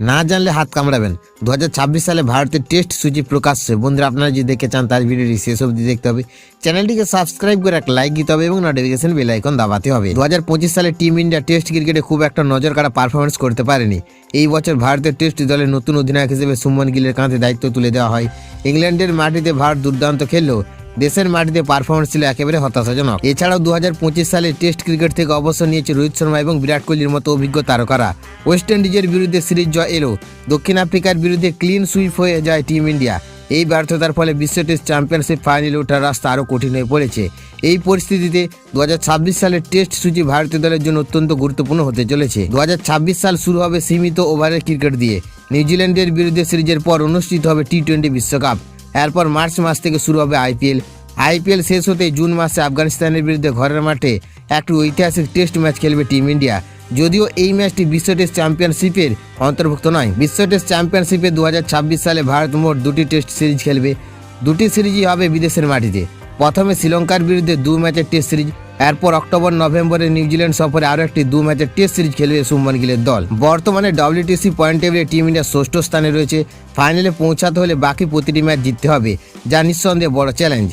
না জানলে হাত কামড়াবেন। 2026 সালে ভারতের টেস্ট সূচি প্রকাশ্যে। বন্ধুরা, আপনারা যদি দেখতে চান তার ভিডিওটি শেষ অবধি দেখতে হবে। চ্যানেলটিকে সাবস্ক্রাইব করে একটা লাইক দিতে হবে এবং নোটিফিকেশন বেল আইকন দাবাতে হবে। 2025 সালে টিম ইন্ডিয়া টেস্ট ক্রিকেটে খুব একটা নজর কাড়া পারফরমেন্স করতে পারেনি। এই বছর ভারতের টেস্ট দলের নতুন অধিনায়ক হিসেবে শুভমন গিলের কাঁধে দায়িত্ব তুলে দেওয়া হয়। ইংল্যান্ডের মাটিতে ভারত দুর্দান্ত খেললেও দেশের মাটিতে পারফরমেন্স ছিল একেবারে হতাশাজনক। এছাড়াও 2025 সালে টেস্ট ক্রিকেট থেকে অবসর নিয়েছে রোহিত শর্মা এবং বিরাট কোহলির মতো অভিজ্ঞ তারকারা। ওয়েস্ট ইন্ডিজের বিরুদ্ধে সিরিজ জয় এলো, দক্ষিণ আফ্রিকার বিরুদ্ধে ক্লিন সুইপ হয়ে যায় টিম ইন্ডিয়া। এই ব্যর্থতার ফলে বিশ্ব টেস্ট চ্যাম্পিয়নশিপ ফাইনালে ওঠার রাস্তা আরও কঠিন হয়ে পড়েছে। এই পরিস্থিতিতে 2026 সালের টেস্ট সূচি ভারতীয় দলের জন্য অত্যন্ত গুরুত্বপূর্ণ হতে চলেছে। 2026 সাল শুরু হবে সীমিত ওভারের ক্রিকেট দিয়ে। নিউজিল্যান্ডের বিরুদ্ধে সিরিজের পর অনুষ্ঠিত হবে টি-20 বিশ্বকাপ। এরপর মার্চ মাস থেকে শুরু হবে আইপিএল শেষ হতে জুন মাসে আফগানিস্তানের বিরুদ্ধে ঘরের মাঠে একটি ঐতিহাসিক টেস্ট ম্যাচ খেলবে টিম ইন্ডিয়া। যদিও এই ম্যাচটি বিশ্ব টেস্ট চ্যাম্পিয়নশিপের অন্তর্ভুক্ত নয়। বিশ্ব টেস্ট চ্যাম্পিয়নশিপে 2026 সালে ভারত মোট 2টি টেস্ট সিরিজ খেলবে। 2টি সিরিজই হবে বিদেশের মাটিতে। প্রথমে শ্রীলঙ্কার বিরুদ্ধে 2 ম্যাচের টেস্ট সিরিজ, এরপর অক্টোবর নভেম্বরে নিউজিল্যান্ড সফরে আরও একটি 2 ম্যাচের টেস্ট সিরিজ খেলবে শুভমন গিলের দল। বর্তমানে WTC পয়েন্ট টেবিলে টিম ইন্ডিয়া 6ষ্ঠ স্থানে রয়েছে। ফাইনালে পৌঁছাতে হলে বাকি প্রতিটি ম্যাচ জিততে হবে, যা নিঃসন্দেহে বড় চ্যালেঞ্জ।